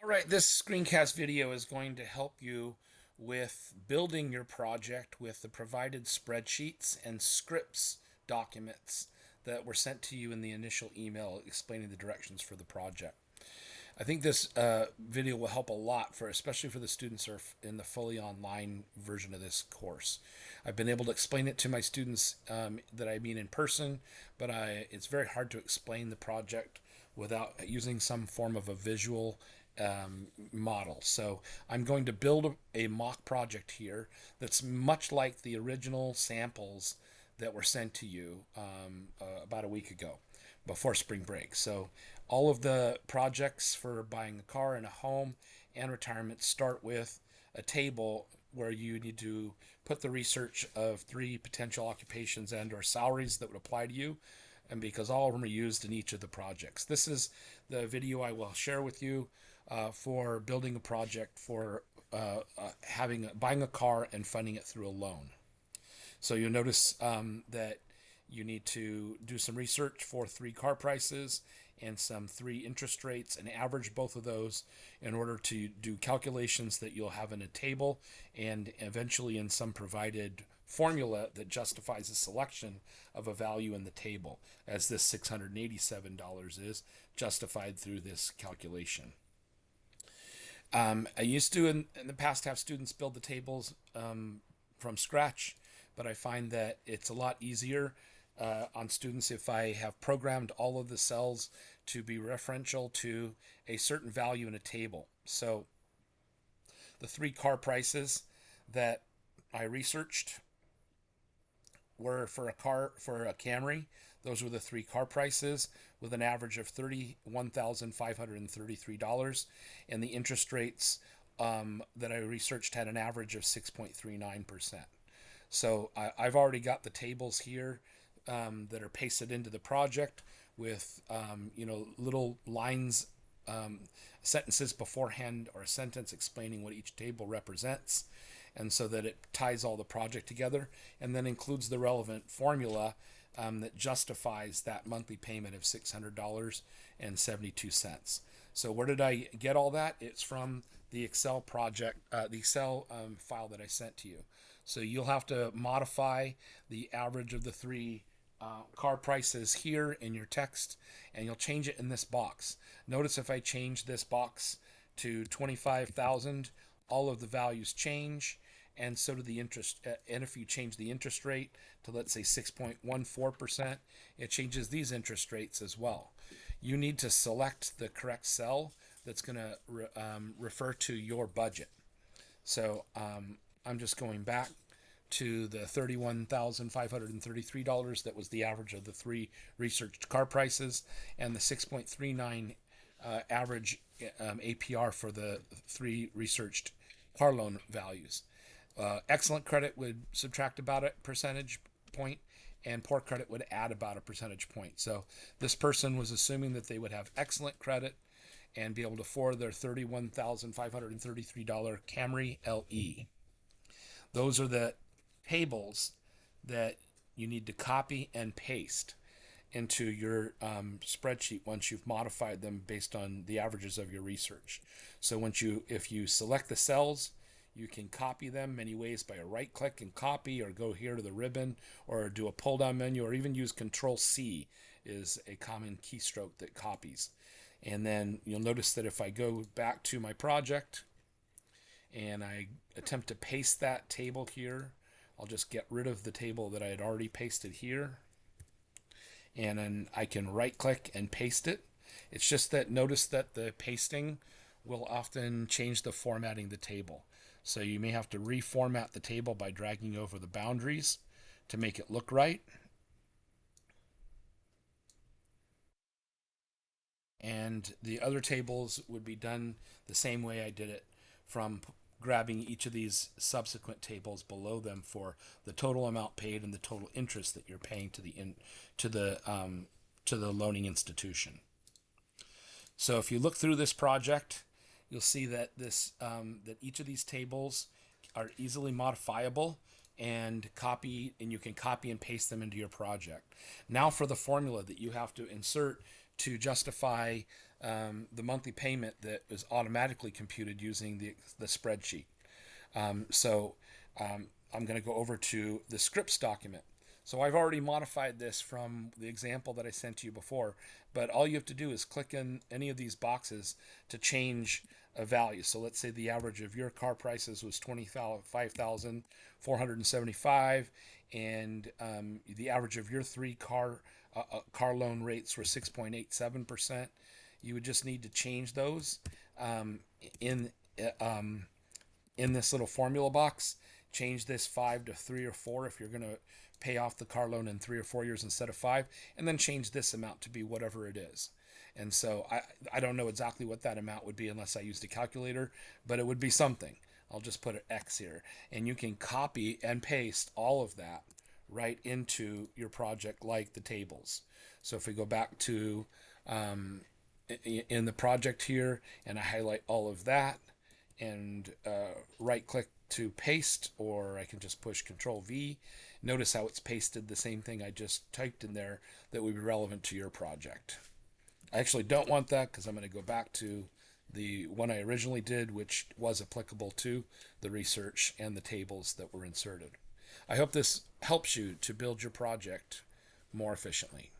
Right, this screencast video is going to help you with building your project with the provided spreadsheets and scripts documents that were sent to you in the initial email explaining the directions for the project. I think this video will help a lot for, especially for the students who are in the fully online version of this course. I've been able to explain it to my students that I meet in person, but it's very hard to explain the project without using some form of a visual model. So I'm going to build a mock project here that's much like the original samples that were sent to you about a week ago before spring break. So all of the projects for buying a car and a home and retirement start with a table where you need to put the research of 3 potential occupations and or salaries that would apply to you, and because all of them are used in each of the projects. This is the video I will share with you for building a project for buying a car and funding it through a loan. So you'll notice that you need to do some research for 3 car prices and some 3 interest rates and average both of those in order to do calculations that you'll have in a table and eventually in some provided formula that justifies a selection of a value in the table, as this $687 is justified through this calculation. I used to in the past have students build the tables from scratch, but I find that it's a lot easier on students if I have programmed all of the cells to be referential to a certain value in a table. So the 3 car prices that I researched were for a Camry. Those were the 3 car prices with an average of $31,533, and the interest rates that I researched had an average of 6.39%. So I've already got the tables here that are pasted into the project with little lines, sentences beforehand, or a sentence explaining what each table represents, and so that it ties all the project together, and then includes the relevant formula that justifies that monthly payment of $600.72. So where did I get all that? It's from the Excel project, the Excel file that I sent to you. So you'll have to modify the average of the 3 car prices here in your text, and you'll change it in this box. Notice if I change this box to 25,000, all of the values change, and so do the interest. And if you change the interest rate to, let's say, 6.14%, it changes these interest rates as well. You need to select the correct cell that's going to refer to your budget. So I'm just going back to the $31,533 that was the average of the 3 researched car prices, and the 6.39 average APR for the 3 researched car loan values. Excellent credit would subtract about a percentage point, and poor credit would add about a percentage point. So this person was assuming that they would have excellent credit and be able to afford their $31,533 Camry LE. Those are the tables that you need to copy and paste into your spreadsheet once you've modified them based on the averages of your research. So if you select the cells, you can copy them many ways by a right click and copy, or go here to the ribbon, or do a pull down menu, or even use Control C is a common keystroke that copies. And then you'll notice that if I go back to my project and I attempt to paste that table here, I'll just get rid of the table that I had already pasted here, and then I can right click and paste it. It's just that notice that the pasting will often change the formatting of the table. So you may have to reformat the table by dragging over the boundaries to make it look right. And the other tables would be done the same way I did it, from grabbing each of these subsequent tables below them for the total amount paid and the total interest that you're paying to the loaning institution. So if you look through this project, you'll see that that each of these tables are easily modifiable and you can copy and paste them into your project. Now for the formula that you have to insert to justify the monthly payment that is automatically computed using the spreadsheet. So I'm going to go over to the scripts document. So I've already modified this from the example that I sent to you before, but all you have to do is click in any of these boxes to change a value. So let's say the average of your car prices was $25,475, and the average of your three car loan rates were 6.87%. You would just need to change those in this little formula box. Change this 5 to 3 or 4 if you're going to pay off the car loan in 3 or 4 years instead of 5, and then change this amount to be whatever it is. And so I don't know exactly what that amount would be unless I used a calculator, but it would be something. I'll just put an X here, and you can copy and paste all of that right into your project like the tables. So if we go back to in the project here, and I highlight all of that and right click to paste, or I can just push Control V. Notice how it's pasted the same thing I just typed in there that would be relevant to your project. I actually don't want that because I'm going to go back to the one I originally did, which was applicable to the research and the tables that were inserted. I hope this helps you to build your project more efficiently.